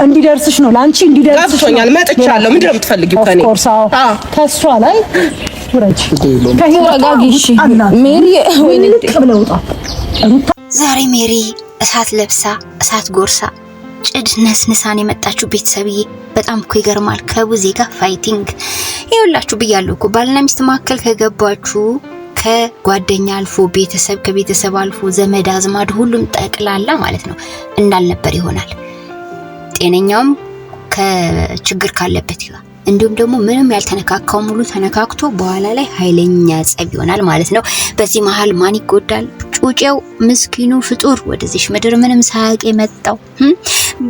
እንዲደርስሽ ነው ላንቺ እንዲደርስሽ ገብቶኛል። መጥቻለሁ። ምንድነው የምትፈልጊው ከኔ? ከሷ ላይ ወራጅ ተረጋጊሽ ሜሪ። ወይኔ ዛሬ ሜሪ እሳት ለብሳ እሳት ጎርሳ ጭድ ነስንሳን የመጣችሁ ቤተሰብዬ በጣም እኮ ይገርማል። ከቡዜ ጋር ፋይቲንግ ይኸውላችሁ ብያለሁ እኮ ባልና ሚስት መካከል ከገባችሁ ከጓደኛ አልፎ ቤተሰብ ከቤተሰብ አልፎ ዘመድ አዝማድ ሁሉም ጠቅላላ ማለት ነው እንዳልነበር ይሆናል። ጤነኛውም ከችግር ካለበት ይላል። እንዲሁም ደግሞ ምንም ያልተነካካው ሙሉ ተነካክቶ በኋላ ላይ ኃይለኛ ጸብ ይሆናል ማለት ነው። በዚህ መሃል ማን ይጎዳል? ጩጬው ምስኪኑ ፍጡር ወደዚህ ምድር ምንም ሳያውቅ የመጣው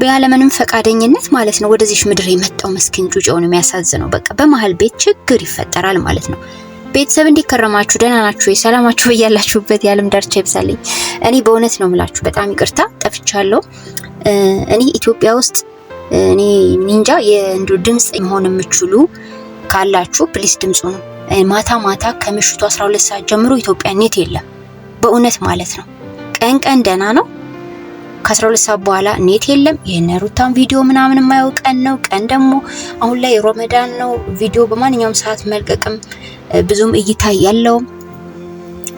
ያለምንም ፈቃደኝነት ማለት ነው ወደዚህ ምድር የመጣው ምስኪን ጩጬው ነው የሚያሳዝነው። በቃ በመሃል ቤት ችግር ይፈጠራል ማለት ነው። ቤተሰብ እንዲከረማችሁ ደህና ናችሁ? ሰላማችሁ በያላችሁበት የዓለም ዳርቻ ይብዛልኝ። እኔ በእውነት ነው የምላችሁ በጣም ይቅርታ ጠፍቻለሁ። እኔ ኢትዮጵያ ውስጥ እኔ ኒንጃ የእንዱ ድምጽ መሆን የምትችሉ ካላችሁ ፕሊስ ድምጹ ነው። ማታ ከምሽቱ 12 ሰዓት ጀምሮ ኢትዮጵያ ኔት የለም በእውነት ማለት ነው። ቀን ደህና ነው። ከ12 ሰዓት በኋላ ኔት የለም። የነሩታን ቪዲዮ ምናምን የማያውቀን ነው። ቀን ደግሞ አሁን ላይ ረመዳን ነው። ቪዲዮ በማንኛውም ሰዓት መልቀቅም ብዙም እይታ ያለው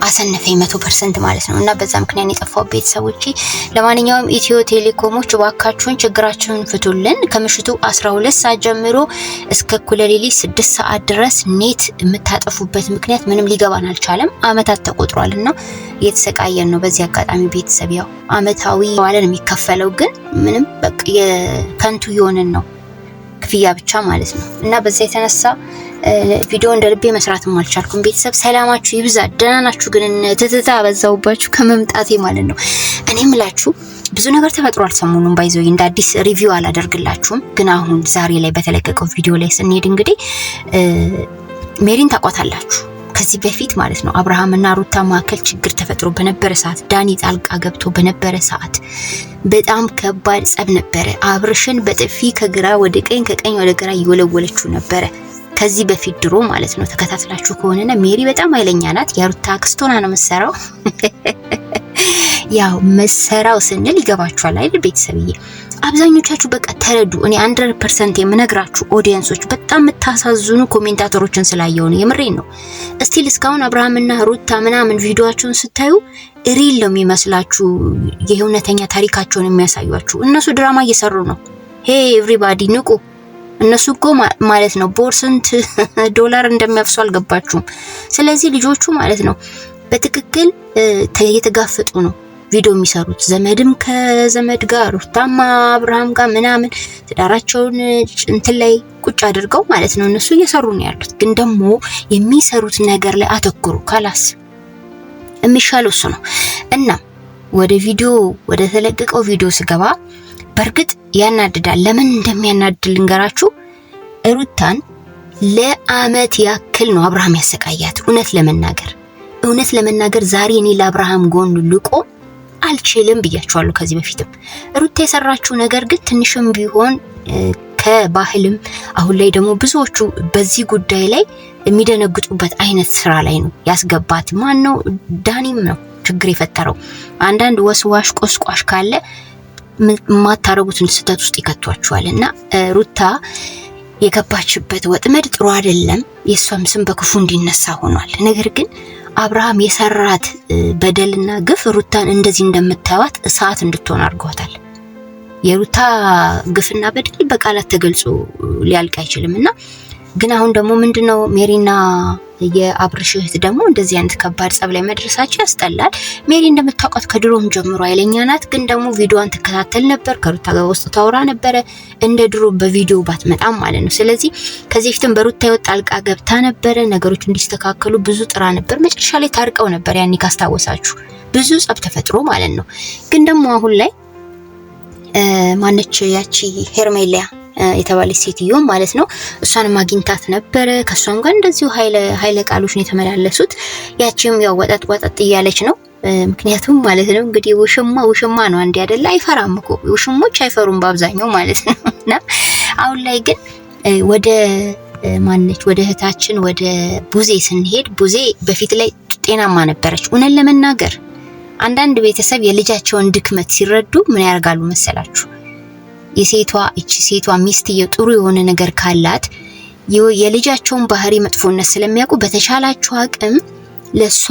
አሰነፈኝ 100% ማለት ነው። እና በዛ ምክንያት የጠፋው ቤተሰቦቼ፣ ለማንኛውም ኢትዮ ቴሌኮሞች ባካችሁን ችግራችሁን ፍቱልን። ከምሽቱ 12 ሰዓት ጀምሮ እስከ እኩለ ሌሊት 6 ሰዓት ድረስ ኔት የምታጠፉበት ምክንያት ምንም ሊገባን አልቻለም። አመታት ተቆጥሯልና እየተሰቃየን ነው። በዚህ አጋጣሚ ቤተሰብ ያው አመታዊ ዋለን የሚከፈለው ግን ምንም በቃ የከንቱ የሆነን ነው ክፍያ ብቻ ማለት ነው። እና በዛ የተነሳ ቪዲዮ እንደልቤ መስራትም አልቻልኩም። ቤተሰብ ሰላማችሁ ይብዛ። ደህና ናችሁ? ግን ትዝታ በዛውባችሁ ከመምጣቴ ማለት ነው። እኔ ምላችሁ ብዙ ነገር ተፈጥሯል ሰሞኑን ባይዘው እንደ አዲስ ሪቪው አላደርግላችሁም። ግን አሁን ዛሬ ላይ በተለቀቀው ቪዲዮ ላይ ስንሄድ እንግዲህ ሜሪን ታቋታላችሁ። ከዚህ በፊት ማለት ነው አብርሃምና ሩታ መካከል ችግር ተፈጥሮ በነበረ ሰዓት ዳኒ ጣልቃ ገብቶ በነበረ ሰዓት በጣም ከባድ ጸብ ነበረ። አብርሽን በጥፊ ከግራ ወደ ቀኝ ከቀኝ ወደ ግራ እየወለወለችው ነበረ። ከዚህ በፊት ድሮ ማለት ነው ተከታትላችሁ ከሆነና ሜሪ በጣም ኃይለኛ ናት። የሩታ አክስት ሆና ነው መሰራው። ያው መሰራው ስንል ይገባችኋል አይደል ቤተሰብዬ? አብዛኞቻችሁ በቃ ተረዱ። እኔ 100% የምነግራችሁ ኦዲየንሶች በጣም የምታሳዝኑ ኮሜንታተሮችን ስላየው ነው። የምሬን ነው። እስቲል እስካሁን አብርሃምና ሩታ ምናምን ቪዲዮአቸውን ስታዩ ሪል ነው የሚመስላችሁ፣ የእውነተኛ ታሪካቸውን የሚያሳዩአችሁ። እነሱ ድራማ እየሰሩ ነው። ሄይ ኤቭሪባዲ ንቁ። እነሱ እኮ ማለት ነው በወርሰንት ዶላር እንደሚያፍሱ አልገባችሁም? ስለዚህ ልጆቹ ማለት ነው በትክክል እየተጋፈጡ ነው ቪዲዮ የሚሰሩት። ዘመድም ከዘመድ ጋር ሩታማ አብርሃም ጋር ምናምን ትዳራቸውን እንትን ላይ ቁጭ አድርገው ማለት ነው እነሱ እየሰሩ ነው ያሉት። ግን ደግሞ የሚሰሩት ነገር ላይ አተኩሩ። ካላስ የሚሻለው እሱ ነው። እና ወደ ተለቀቀው ቪዲዮ ስገባ በርግጥ ያናድዳል። ለምን እንደሚያናድድ ልንገራችሁ። ሩታን ለአመት ያክል ነው አብርሃም ያሰቃያት። እውነት ለመናገር ዛሬ እኔ ለአብርሃም ጎን ልቆም አልችልም ብያችኋለሁ ከዚህ በፊትም። ሩታ የሰራችው ነገር ግን ትንሽም ቢሆን ከባህልም አሁን ላይ ደግሞ ብዙዎቹ በዚህ ጉዳይ ላይ የሚደነግጡበት አይነት ስራ ላይ ነው ያስገባት። ማን ነው? ዳኒም ነው ችግር የፈጠረው። አንዳንድ ወስዋሽ ቆስቋሽ ካለ ማታረጉትን ስህተት ውስጥ ይከቷቸዋል። እና ሩታ የገባችበት ወጥመድ ጥሩ አይደለም። የሷም ስም በክፉ እንዲነሳ ሆኗል። ነገር ግን አብርሃም የሰራት በደልና ግፍ ሩታን እንደዚህ እንደምታዩት እሳት እንድትሆን አድርጓታል። የሩታ ግፍና በደል በቃላት ተገልጾ ሊያልቅ አይችልምና ግን አሁን ደግሞ ምንድነው ሜሪና የአብርሽ እህት ደግሞ እንደዚህ አይነት ከባድ ጸብ ላይ መድረሳቸው ያስጠላል። ሜሪ እንደምታውቃት ከድሮም ጀምሮ ኃይለኛ ናት። ግን ደግሞ ቪዲዮዋን ትከታተል ነበር፣ ከሩታ ጋር ውስጥ ታወራ ነበረ እንደ ድሮ በቪዲዮ ባትመጣም ማለት ነው። ስለዚህ ከዚህ ፊትም በሩታ ይወጣ ጣልቃ ገብታ ነበረ፣ ነገሮች እንዲስተካከሉ ብዙ ጥራ ነበር። መጨረሻ ላይ ታርቀው ነበር። ያኔ ካስታወሳችሁ ብዙ ጸብ ተፈጥሮ ማለት ነው። ግን ደግሞ አሁን ላይ ማነች ያቺ ሄርሜላ የተባለች ሴትዮ ማለት ነው እሷን ማግኝታት ነበረ። ከሷም ጋር እንደዚሁ ኃይለ ቃሎች ነው የተመላለሱት። ያቺም ያው ወጣት እያለች ነው። ምክንያቱም ማለት ነው እንግዲህ ውሽማ ነው አንዴ አይደለ? አይፈራም እኮ ውሽሞች አይፈሩም በአብዛኛው ማለት ነውና አሁን ላይ ግን ወደ እህታችን ወደ ቡዜ ስንሄድ ቡዜ በፊት ላይ ጤናማ ነበረች። እውነት ለመናገር አንዳንድ ቤተሰብ የልጃቸውን ድክመት ሲረዱ ምን ያደርጋሉ መሰላችሁ? ሴቷ ሚስትየው ጥሩ የሆነ ነገር ካላት የልጃቸውን ባህሪ መጥፎነት ስለሚያውቁ በተሻላቸው አቅም ለሷ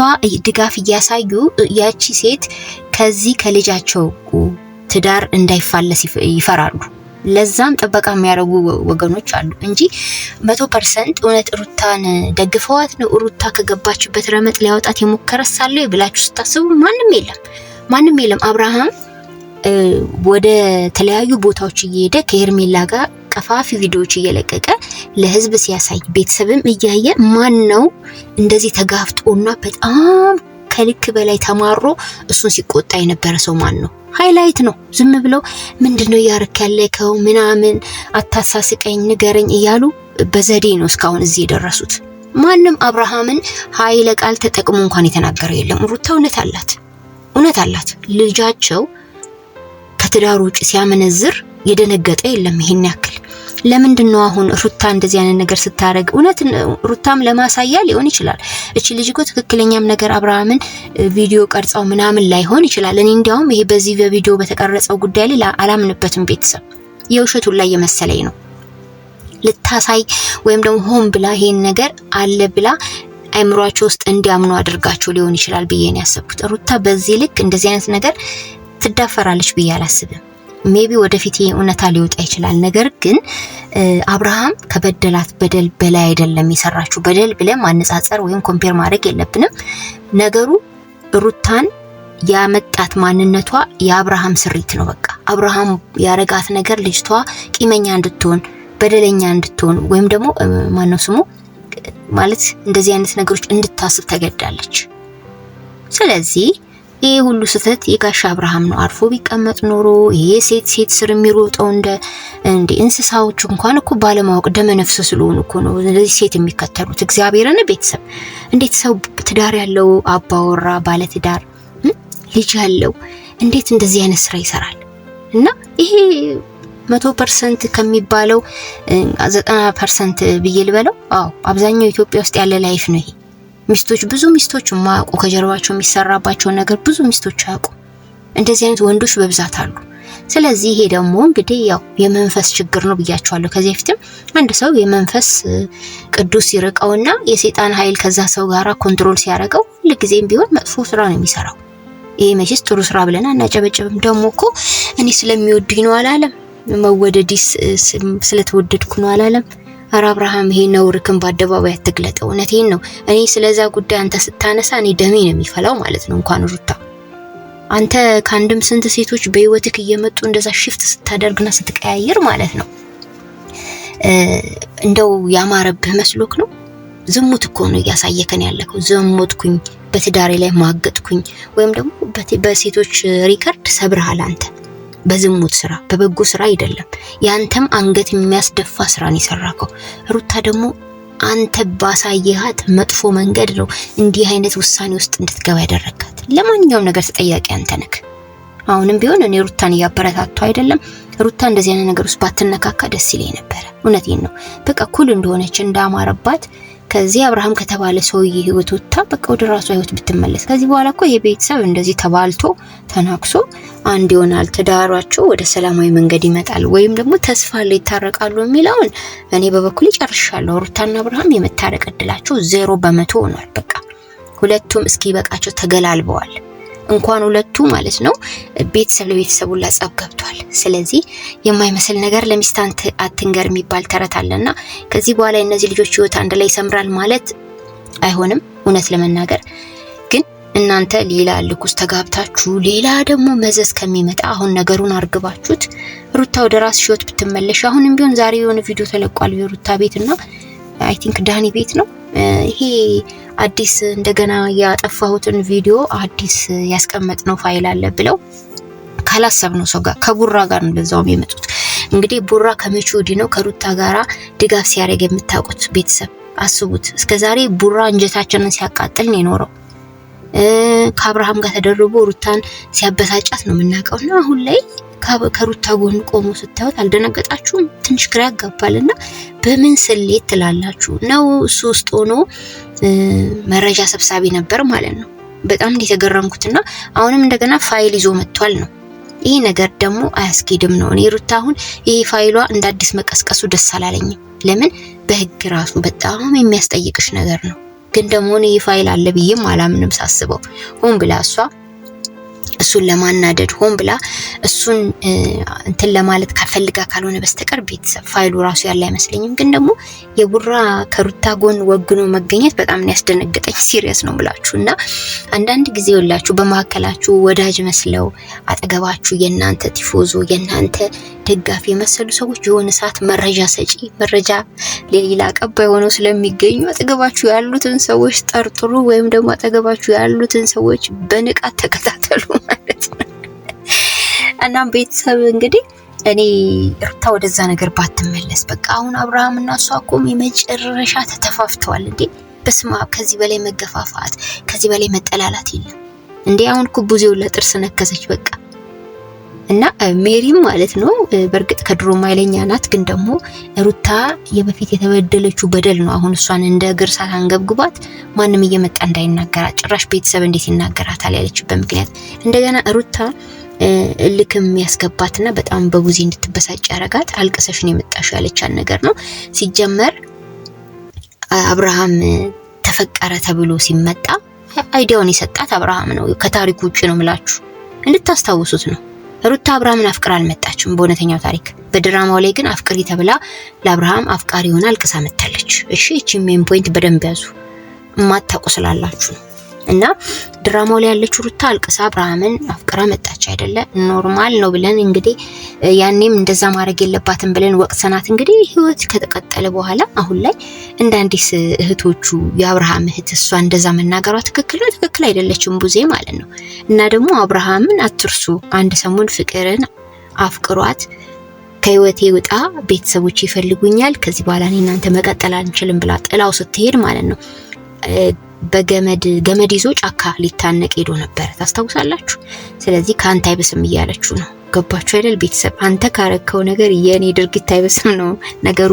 ድጋፍ እያሳዩ ያቺ ሴት ከዚህ ከልጃቸው ትዳር እንዳይፋለስ ይፈራሉ። ለዛም ጥበቃ የሚያደርጉ ወገኖች አሉ እንጂ 100% እውነት ሩታን ደግፈዋት ነው ሩታ ከገባችበት ረመጥ ሊያወጣት የሞከረሳለ ብላችሁ ስታስቡ ማንም የለም። አብርሃም ወደ ተለያዩ ቦታዎች እየሄደ ከሄርሜላ ጋር ቀፋፊ ቪዲዮዎች እየለቀቀ ለህዝብ ሲያሳይ ቤተሰብም እያየ ማን ነው እንደዚህ ተጋፍጦና በጣም ከልክ በላይ ተማሮ እሱን ሲቆጣ የነበረ ሰው ማን ነው? ሃይላይት ነው። ዝም ብለው ምንድነው ያርክ ያለከው ምናምን አታሳስቀኝ ንገረኝ እያሉ በዘዴ ነው እስካሁን እዚህ የደረሱት። ማንም አብርሃምን ኃይለ ቃል ተጠቅሞ እንኳን የተናገረ የለም። ሩታ እውነት አላት። ልጃቸው ከትዳሩ ውጭ ሲያመነዝር የደነገጠ የለም ይሄን ያክል። ለምንድነው አሁን ሩታ እንደዚህ አይነት ነገር ስታረግ? እውነት ሩታም ለማሳያ ሊሆን ይችላል። እቺ ልጅ እኮ ትክክለኛም ነገር አብርሃምን ቪዲዮ ቀርጻው ምናምን ላይሆን ይችላል። እኔ እንዲያውም ይሄ በዚህ በቪዲዮ በተቀረጸው ጉዳይ ላይ አላምንበትም። ቤተሰብ የውሸቱን ላይ የመሰለኝ ነው ልታሳይ ወይም ደግሞ ሆን ብላ ይሄን ነገር አለ ብላ አይምሯቸው ውስጥ እንዲያምኑ አድርጋቸው ሊሆን ይችላል ብዬ ነው ያሰብኩት። ሩታ በዚህ ልክ እንደዚህ አይነት ነገር ትዳፈራለች ብዬ አላስብም። ሜቢ ወደፊት እውነታ ሊወጣ ይችላል። ነገር ግን አብርሃም ከበደላት በደል በላይ አይደለም የሰራችው። በደል ብለን ማነጻጸር ወይም ኮምፔር ማድረግ የለብንም። ነገሩ ሩታን ያመጣት ማንነቷ የአብርሃም ስሪት ነው። በቃ አብርሃም ያረጋት ነገር ልጅቷ ቂመኛ እንድትሆን በደለኛ እንድትሆን ወይም ደግሞ ማነው ስሙ ማለት እንደዚህ አይነት ነገሮች እንድታስብ ተገዳለች። ስለዚህ ይሄ ሁሉ ስህተት የጋሻ አብርሃም ነው። አርፎ ቢቀመጥ ኖሮ ይሄ ሴት ስር የሚሮጠው እንደ እንስሳዎች እንኳን እኮ ባለማወቅ ደመነፍስ ስለሆኑ እኮ ነው እንደዚህ ሴት የሚከተሉት። እግዚአብሔርን ቤተሰብ እንዴት ሰው ትዳር ያለው አባወራ ባለ ትዳር ልጅ ያለው እንዴት እንደዚህ አይነት ስራ ይሰራል? እና ይሄ 100% ከሚባለው 90% ብዬ ልበለው። አብዛኛው ኢትዮጵያ ውስጥ ያለ ላይፍ ነው ይሄ። ብዙ ሚስቶች ማያውቁ ከጀርባቸው የሚሰራባቸው ነገር ብዙ ሚስቶች ያውቁ። እንደዚህ አይነት ወንዶች በብዛት አሉ። ስለዚህ ይሄ ደግሞ እንግዲህ ያው የመንፈስ ችግር ነው ብያቸዋለሁ ከዚህ በፊትም። አንድ ሰው የመንፈስ ቅዱስ ይርቀውና የሰይጣን ኃይል ከዛ ሰው ጋራ ኮንትሮል ሲያደርገው ለጊዜም ቢሆን መጥፎ ስራ ነው የሚሰራው። ይሄ መቼስ ጥሩ ስራ ብለን አናጨበጭብም። ደግሞ እኮ እኔ ስለሚወዱኝ ነው አላለም። መወደዲስ ስለተወደድኩ ነው አላለም። አብርሃም ይሄ ነውርክን በአደባባይ አትግለጠው። እውነቴን ነው። እኔ ስለዛ ጉዳይ አንተ ስታነሳ እኔ ደሜ ነው የሚፈላው ማለት ነው። እንኳን ሩታ አንተ ካንድም ስንት ሴቶች በህይወትክ እየመጡ እንደዛ ሽፍት ስታደርግና ስትቀያየር ማለት ነው እንደው ያማረብህ መስሎክ ነው? ዝሙት እኮ ነው እያሳየከን ያለከው። ዝሙትኩኝ በትዳሬ ላይ ማገጥኩኝ ወይም ደግሞ በሴቶች ሪከርድ ሰብርሃል አንተ በዝሙት ስራ በበጎ ስራ አይደለም። ያንተም አንገት የሚያስደፋ ስራን ይሰራከው። ሩታ ደግሞ አንተ ባሳየሃት መጥፎ መንገድ ነው እንዲህ አይነት ውሳኔ ውስጥ እንድትገባ ያደረጋት። ለማንኛውም ነገር ተጠያቂ አንተ ነህ። አሁንም ቢሆን እኔ ሩታን ያበረታቱ አይደለም። ሩታ እንደዚህ አይነት ነገር ውስጥ ባትነካካ ደስ ይለኝ ነበር። እውነቴን ነው። በቃ ኩል እንደሆነች እንዳማረባት ከዚህ አብርሃም ከተባለ ሰውዬ ህይወት ወጣ በቃ ወደ ራሱ ህይወት ብትመለስ። ከዚህ በኋላ እኮ የቤተሰብ እንደዚህ ተባልቶ ተናክሶ አንድ ይሆናል። ትዳራቸው ወደ ሰላማዊ መንገድ ይመጣል ወይም ደግሞ ተስፋ ላይ ይታረቃሉ የሚለውን እኔ በበኩሌ ጨርሻለሁ። ሩታና አብርሃም የመታረቅ እድላቸው 0% ሆኗል። በቃ ሁለቱም እስኪ በቃቸው ተገላልበዋል። እንኳን ሁለቱ ማለት ነው ቤተሰብ ለቤተሰቡ ላጸብ ገብቷል። ስለዚህ የማይመስል ነገር ለሚስታንት አትንገር የሚባል ተረት አለና ከዚህ በኋላ እነዚህ ልጆች ህይወት አንድ ላይ ይሰምራል ማለት አይሆንም። እውነት ለመናገር ግን እናንተ ሌላ ልኩስ ተጋብታችሁ ሌላ ደግሞ መዘዝ ከሚመጣ አሁን ነገሩን አርግባችሁት ሩታ ወደ ራስ ህይወት ብትመለሽ። አሁንም ቢሆን ዛሬ የሆነ ቪዲዮ ተለቋል የሩታ ቤትና አይ ቲንክ ዳኒ ቤት ነው ይሄ አዲስ እንደገና ያጠፋሁትን ቪዲዮ አዲስ ያስቀመጥነው ፋይል አለ ብለው ካላሰብነው ሰው ጋር ከቡራ ጋር ነው ለዛውም የመጡት። እንግዲህ ቡራ ከመቾዲ ነው ከሩታ ጋራ ድጋፍ ሲያደርግ የምታውቁት ቤተሰብ አስቡት። እስከዛሬ ቡራ እንጀታችንን ሲያቃጥል ነው የኖረው። ከአብርሃም ጋር ተደርቦ ሩታን ሲያበሳጫት ነው የምናውቀውና አሁን ላይ ከሩታ ጎን ቆሞ ስታዩት አልደነገጣችሁም? ትንሽ ግራ ያጋባልና በምን ስሌት ትላላችሁ ነው? እሱ ውስጥ ሆኖ መረጃ ሰብሳቢ ነበር ማለት ነው። በጣም እንደተገረምኩትና አሁንም እንደገና ፋይል ይዞ መጥቷል ነው ይሄ ነገር ደግሞ አያስኬድም ነው። እኔ ሩታ አሁን ይሄ ፋይሏ እንደ አዲስ መቀስቀሱ ደስ አላለኝም። ለምን በህግ ራሱ በጣም የሚያስጠይቅሽ ነገር ነው። ግን ደግሞ ይሄ ፋይል አለ ብዬም አላምንም ሳስበው። ሆን ብላ እሱን ለማናደድ ሆን ብላ እሱን እንትን ለማለት ከፈልጋ ካልሆነ በስተቀር ቤተሰብ ፋይሉ ራሱ ያለ አይመስለኝም። ግን ደግሞ የቡራ ከሩታ ጎን ወግኖ መገኘት በጣም ያስደነገጠኝ ሲሪየስ ነው ብላችሁና አንዳንድ ጊዜ ወላችሁ በማከላችሁ ወዳጅ መስለው አጠገባችሁ የናንተ ቲፎዞ የናንተ ደጋፊ የመሰሉ ሰዎች የሆነ ሰዓት መረጃ ሰጪ መረጃ ሌላ አቀባይ ሆነው ስለሚገኙ አጠገባችሁ ያሉትን ሰዎች ጠርጥሩ ወይም ደግሞ አጠገባችሁ ያሉትን ሰዎች በንቃት ተከታተሉ ማለት ነው። እና ቤተሰብ እንግዲህ እኔ ሩታ ወደዛ ነገር ባትመለስ በቃ አሁን አብርሃም እና እሷ እኮ የመጨረሻ ተተፋፍተዋል እንዴ። በስማ ከዚህ በላይ መገፋፋት ከዚህ በላይ መጠላላት የለም እንዴ። አሁን እኮ ቡዜው ለጥርስ ነከሰች በቃ። እና ሜሪም ማለት ነው በርግጥ ከድሮ ማይለኛ ናት። ግን ደግሞ ሩታ የበፊት የተበደለችው በደል ነው አሁን እሷን እንደ እግር ሳት አንገብግባት ማንም እየመጣ እንዳይናገራት ጭራሽ ቤተሰብ እንዴት ይናገራታል ያለችበት ምክንያት እንደገና ሩታ ልክም ያስገባትና በጣም በቡዜ እንድትበሳጭ ያረጋት አልቀሰሽ ነው የመጣሽ ያለቻት ነገር ነው። ሲጀመር አብርሃም ተፈቀረ ተብሎ ሲመጣ አይዲያውን የሰጣት አብርሃም ነው። ከታሪኩ ውጪ ነው ምላችሁ እንድታስታውሱት ነው። ሩታ አብርሃምን አፍቅራ አልመጣችም በእውነተኛው ታሪክ። በድራማው ላይ ግን አፍቅሪ ተብላ ለአብርሃም አፍቃሪ ሆና አልቅሳ መጣለች። እሺ እቺ ሜን ፖይንት በደንብ ያዙ ማታውቁ ስላላችሁ ነው። እና ድራማው ላይ ያለችው ሩታ አልቅሳ አብርሃምን አፍቅራ መጣች አይደለ? ኖርማል ነው ብለን እንግዲህ ያኔም እንደዛ ማድረግ የለባትም ብለን ወቅሰናት እንግዲህ ህይወት ከተቀጠለ በኋላ አሁን ላይ እንደ አንዲስ እህቶቹ የአብርሃም እህት እሷ እንደዛ መናገሯ ትክክል ነው ትክክል አይደለችም ቡዜ ማለት ነው። እና ደግሞ አብርሃምን አትርሱ። አንድ ሰሞን ፍቅርን አፍቅሯት ከህይወቴ ውጣ ቤተሰቦች ይፈልጉኛል ከዚህ በኋላ እኔ እናንተ መቀጠል አንችልም ብላ ጥላው ስትሄድ ማለት ነው በገመድ ይዞ ጫካ ሊታነቅ ሄዶ ነበር ታስታውሳላችሁ። ስለዚህ ካንተ አይበስም እያለችው ነው። ገባችሁ አይደል ቤተሰብ? አንተ ካረከው ነገር የኔ ድርጊት አይበስም ነው ነገሩ።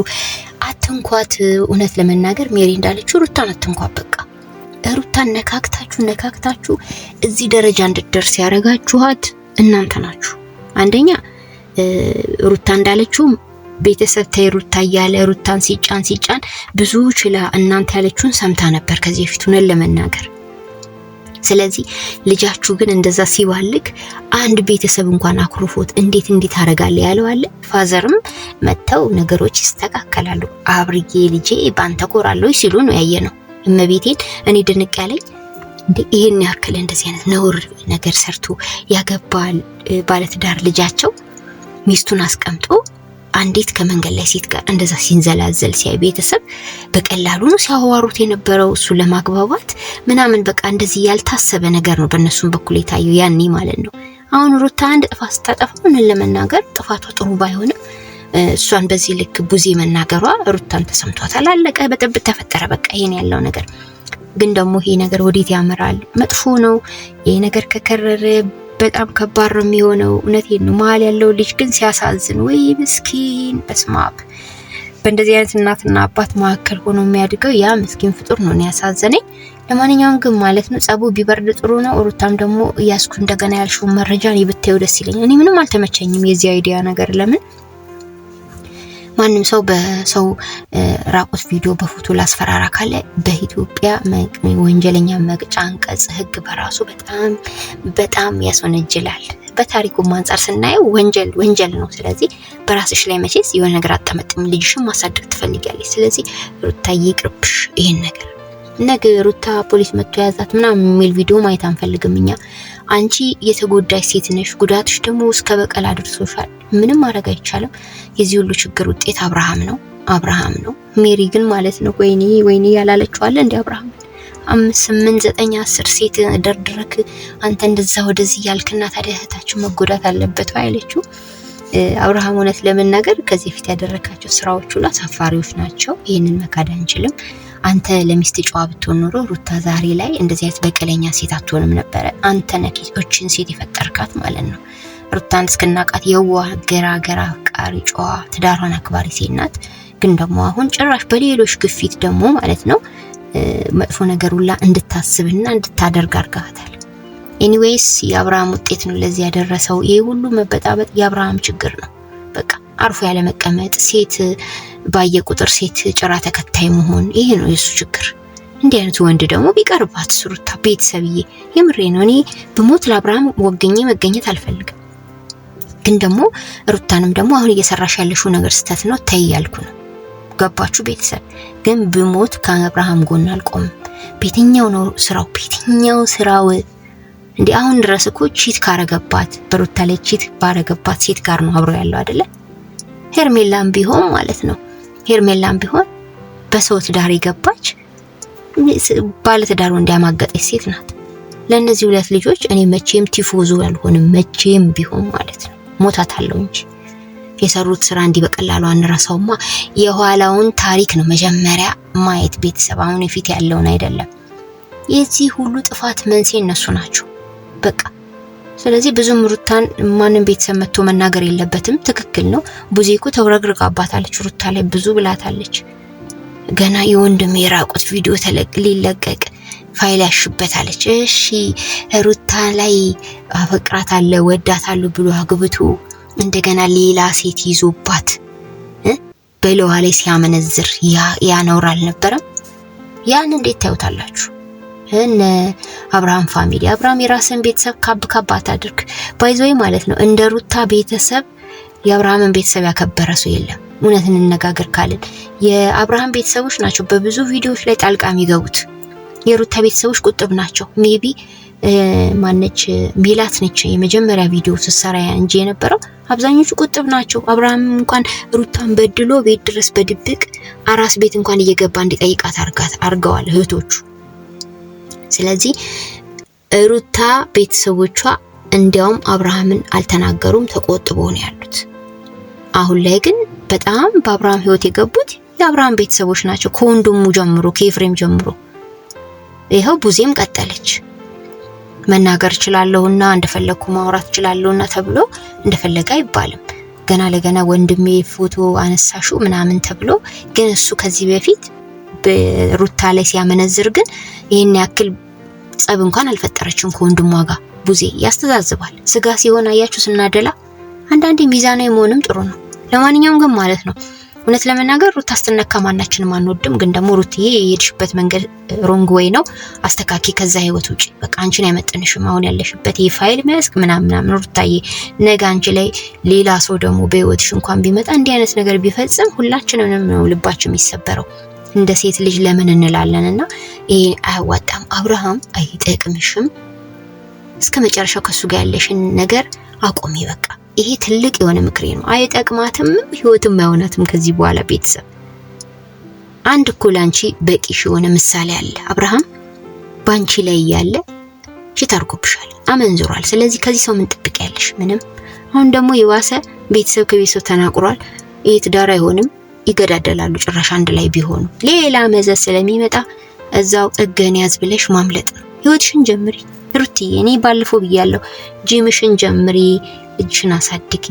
አትንኳት። እውነት ለመናገር ሜሪ እንዳለችው ሩታን አትንኳት። በቃ ሩታን ነካክታችሁ እዚህ ደረጃ እንድትደርስ ያረጋችኋት እናንተ ናችሁ። አንደኛ ሩታ እንዳለችው ቤተሰብ ተይሩታ ያለ ሩታን ሲጫን ብዙ ችላ እናንተ ያለችውን ሰምታ ነበር ከዚህ በፊት ሆነን ለመናገር። ስለዚህ ልጃችሁ ግን እንደዛ ሲባልክ አንድ ቤተሰብ እንኳን አክሮፎት እንዴት አረጋለ ያለው አለ። ፋዘርም መተው ነገሮች ይስተካከላሉ አብርዬ ልጄ ባንተ ኮራለሁ ሲሉ ነው ያየነው። እመቤቴን እኔ ድንቅ ያለኝ እንዴ ይሄን ያክል እንደዚህ አይነት ነውር ነገር ሰርቶ ያገባል ባለትዳር ልጃቸው ሚስቱን አስቀምጦ አንዲት ከመንገድ ላይ ሴት ጋር እንደዛ ሲንዘላዘል ሲያይ ቤተሰብ በቀላሉ ነው ሲያዋሩት የነበረው እሱ ለማግባባት ምናምን በቃ እንደዚህ ያልታሰበ ነገር ነው በእነሱም በኩል የታየው ያኔ ማለት ነው። አሁን ሩታ አንድ ጥፋት ስታጠፋ ምን ለመናገር ጥፋቷ ጥሩ ባይሆንም እሷን በዚህ ልክ ቡዜ መናገሯ ሩታን ተሰምቷታል። አለቀ በጥብጥ ተፈጠረ በቃ ይሄን ያለው ነገር። ግን ደግሞ ይሄ ነገር ወዴት ያመራል? መጥፎ ነው። ይሄ ነገር ከከረረ በጣም ከባድ ነው የሚሆነው። እውነቴን ነው። መሀል ያለው ልጅ ግን ሲያሳዝን ወይ ምስኪን በስማብ በእንደዚህ አይነት እናትና አባት መካከል ሆኖ የሚያድገው ያ ምስኪን ፍጡር ነው ያሳዘነኝ። ለማንኛውም ግን ማለት ነው ጸቡ ቢበርድ ጥሩ ነው። ሩታም ደግሞ ያስኩ እንደገና ያልሽው መረጃን ይብታዩ ደስ ይለኛል። እኔ ምንም አልተመቸኝም የዚህ አይዲያ ነገር። ለምን ማንም ሰው በሰው ራቆት ቪዲዮ በፎቶ ላስፈራራ ካለ በኢትዮጵያ ወንጀለኛ መቅጫ አንቀጽ ህግ በራሱ በጣም ያስወነጅላል። በታሪኩም አንፃር ስናየው ወንጀል ነው። ስለዚህ በራስሽ ላይ መቼስ የሆነ ነገር አጣመጥም ልጅሽን ማሳደግ ትፈልጊያለሽ። ስለዚህ ሩታ ይቅርብሽ ይሄን ነገር። ነገ ሩታ ፖሊስ መጥቶ ያዛት ምናምን የሚል ቪዲዮ ማየት አንፈልግም እኛ። አንቺ የተጎዳሽ ሴት ነሽ፣ ጉዳትሽ ደግሞ እስከ በቀል አድርሶሻል። ምንም ማድረግ አይቻልም። የዚህ ሁሉ ችግር ውጤት አብርሃም ነው። ሜሪ ግን ማለት ነው ወይኔ ያላለችው አለ እንደ አብርሃም 5 8 9 10 ሴት ደርድረክ አንተ እንደዛ ወደዚህ ያልክና ታዲያ እህታችሁ መጎዳት አለበት አይለችው። አብርሃም እውነት ለመናገር ከዚህ ፊት ያደረካቸው ስራዎች ሁሉ አሳፋሪዎች ናቸው። ይሄንን መካድ አንችልም። አንተ ለሚስት ጨዋ ብትሆን ኖሮ ሩታ ዛሬ ላይ እንደዚህ አይነት በቀለኛ ሴት አትሆንም ነበር። አንተ ነኪቶችን ሴት ይፈጠርካት ማለት ነው። ሩታን እስከናቃት የዋህ ገራገራ አፍቃሪ ጨዋ ትዳሯን አክባሪ ሴት ናት። ግን ደግሞ አሁን ጭራሽ በሌሎች ግፊት ደግሞ ማለት ነው መጥፎ ነገር ሁላ እንድታስብና እንድታደርግ አርጋታል። ኤኒዌይስ የአብርሃም ውጤት ነው ለዚህ ያደረሰው። ይሄ ሁሉ መበጣበጥ የአብርሃም ችግር ነው። በቃ አርፎ ያለ መቀመጥ፣ ሴት ባየ ቁጥር ሴት ጭራ ተከታይ መሆን፣ ይሄ ነው የሱ ችግር። እንዲህ አይነት ወንድ ደግሞ ቢቀርባት ሩታ ቤተሰብዬ የምሬ ነው። እኔ በሞት ለአብርሃም ወገኘ መገኘት አልፈልግም። ግን ደግሞ ሩታንም ደግሞ አሁን እየሰራሽ ያለሽው ነገር ስተት ነው ተይ ያልኩ ነው። ገባችሁ ቤተሰብ? ግን በሞት ከአብርሃም ጎን አልቆምም። ቤተኛው ነው ስራው፣ ቤተኛው ስራው እንዴ አሁን ድረስ እኮ ቺት ካረገባት በሩታ ላይ ቺት ባረገባት ሴት ጋር ነው አብሮ ያለው አይደለ? ሄርሜላም ቢሆን ማለት ነው። ሄርሜላም ቢሆን በሰው ትዳር የገባች ባለ ትዳር እንዲያማገጠች ሴት ናት። ለእነዚህ ሁለት ልጆች እኔ መቼም ቲፎዞ ያልሆንም መቼም ቢሆን ማለት ነው ሞታታለሁ እንጂ የሰሩት ስራ እንዲህ በቀላሉ አንረሳውማ። የኋላውን ታሪክ ነው መጀመሪያ ማየት ቤተሰብ፣ አሁን የፊት ያለውን አይደለም። የዚህ ሁሉ ጥፋት መንስኤ እነሱ ናቸው በቃ። ስለዚህ ብዙም ሩታን ማንም ቤተሰብ መጥቶ መናገር የለበትም። ትክክል ነው። ቡዜኮ ተወረግርጋባታለች ሩታ ላይ ብዙ ብላታለች። ገና የወንድም የራቁት ቪዲዮ ሊለቀቅ ፋይል ያሽበታለች። እሺ ሩታ ላይ አፈቅራታለሁ ወዳታለሁ ብሎ አግብቶ እንደገና ሌላ ሴት ይዞባት በለዋ ላይ ሲያመነዝር ያነውር አልነበረም? ያን እንዴት ታዩታላችሁ? እነ አብርሃም ፋሚሊ አብርሃም የራስን ቤተሰብ ካብ አታድርግ ባይዘይ ማለት ነው። እንደ ሩታ ቤተሰብ የአብርሃምን ቤተሰብ ያከበረ ሰው የለም። እውነት እንነጋገር ካልን የአብርሃም ቤተሰቦች ናቸው በብዙ ቪዲዮዎች ላይ ጣልቃ የሚገቡት። የሩታ ቤተሰቦች ቁጥብ ናቸው። ሜቢ ማነች ሜላት ነች የመጀመሪያ ቪዲዮ ተሰራ እንጂ የነበረው አብዛኞቹ ቁጥብ ናቸው። አብርሃም እንኳን ሩታን በድሎ ቤት ድረስ በድብቅ አራስ ቤት እንኳን እየገባ እንዲጠይቃት አርገዋል እህቶቹ። ስለዚህ ሩታ ቤተሰቦቿ እንዲያውም አብርሃምን አልተናገሩም፣ ተቆጥበው ነው ያሉት። አሁን ላይ ግን በጣም በአብርሃም ህይወት የገቡት የአብርሃም ቤተሰቦች ናቸው። ከወንድሙ ጀምሮ ከኤፍሬም ጀምሮ ይሄው ቡዜም ቀጠለች። መናገር ይችላልውና እንደፈለኩ ማውራት ይችላልውና ተብሎ እንደፈለገ አይባልም። ገና ለገና ወንድሜ ፎቶ አነሳሹ ምናምን ተብሎ ግን እሱ ከዚህ በፊት በሩታ ላይ ሲያመነዝር ግን ይሄን ያክል ጸብ እንኳን አልፈጠረችም ከወንድሟ ጋር። ቡዜ ያስተዛዝባል። ስጋ ሲሆን አያችሁ ስናደላ አንዳንዴ ሚዛናዊ መሆንም ጥሩ ነው። ለማንኛውም ግን ማለት ነው እውነት ለመናገር ሩታ አስተነካ ማናችንም አንወድም። ግን ደግሞ ሩትዬ የሄድሽበት መንገድ ሮንግ ወይ ነው። አስተካኪ ከዛ ህይወት ውጪ በቃ አንቺን አይመጥንሽም። አሁን ያለሽበት ይሄ ፋይል መያዝክ ምናምን ሩታዬ፣ ነገ አንቺ ላይ ሌላ ሰው ደግሞ በህይወትሽ እንኳን ቢመጣ እንዲህ አይነት ነገር ቢፈጽም ሁላችንም ነው ልባችን የሚሰበረው። እንደ ሴት ልጅ ለምን እንላለንና ይሄ አያዋጣም። አብርሃም አይጠቅምሽም። እስከ መጨረሻው ከሱ ጋር ያለሽን ነገር አቆሚ በቃ። ይሄ ትልቅ የሆነ ምክሬ ነው። አይጠቅማትም፣ ህይወትም አይሆናትም ከዚህ በኋላ ቤተሰብ። አንድ እኮ ላንቺ በቂሽ የሆነ ምሳሌ አለ። አብርሃም ባንቺ ላይ ያለ ቺታርኮብሻል፣ አመንዝሯል። ስለዚህ ከዚህ ሰው ምን ትጠብቂያለሽ? ምንም። አሁን ደግሞ የዋሰ ቤተሰብ ከቤተሰብ ተናቁሯል። ይሄ ትዳር አይሆንም፣ ይገዳደላሉ። ጭራሽ አንድ ላይ ቢሆኑ ሌላ መዘዝ ስለሚመጣ እዛው ጥገን ያዝ ብለሽ ማምለጥ ነው። ህይወትሽን ጀምሪ ሩትዬ። እኔ ባለፈው ብያለሁ፣ ጂምሽን ጀምሪ፣ ልጅሽን አሳድጊ።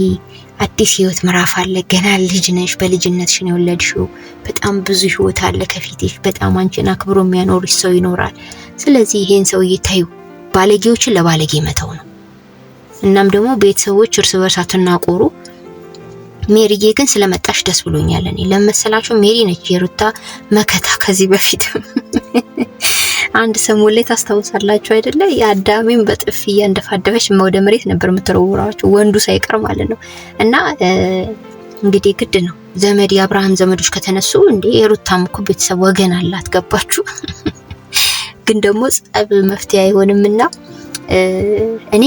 አዲስ ህይወት ምዕራፍ አለ። ገና ልጅ ነሽ፣ በልጅነትሽ ነው የወለድሽው። በጣም ብዙ ህይወት አለ ከፊትሽ። በጣም አንቺን አክብሮ የሚያኖርሽ ሰው ይኖራል። ስለዚህ ይሄን ሰው ይታዩ። ባለጌዎችን ለባለጌ መተው ነው። እናም ደግሞ ቤተሰቦች እርስ በርስ አትናቆሩ። ሜሪዬ ግን ስለመጣሽ ደስ ብሎኛል። እኔ ለመሰላችሁ ሜሪ ነች የሩታ መከታ። ከዚህ በፊት አንድ ሰሞን ላይ ታስታውሳላችሁ አይደለ? የአዳሜን በጥፊያ እንደፋደፈች ወደ መሬት ነበር የምትወረውራቸው ወንዱ ሳይቀር ማለት ነው። እና እንግዲህ ግድ ነው ዘመድ የአብርሃም ዘመዶች ከተነሱ እንዴ የሩታም እኮ ቤተሰብ ወገን አላት። ገባችሁ? ግን ደግሞ ጸብ መፍትሄ አይሆንምና እኔ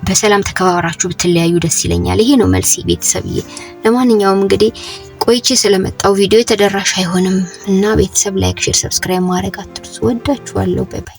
በሰላም ተከባብራችሁ ብትለያዩ ደስ ይለኛል። ይሄ ነው መልሲ ቤተሰብዬ። ለማንኛውም እንግዲህ ቆይቼ ስለመጣው ቪዲዮ ተደራሽ አይሆንም እና ቤተሰብ ላይክ፣ ሼር፣ ሰብስክራይብ ማድረግ አትርሱ። ወዳችኋለሁ። ባይ ባይ።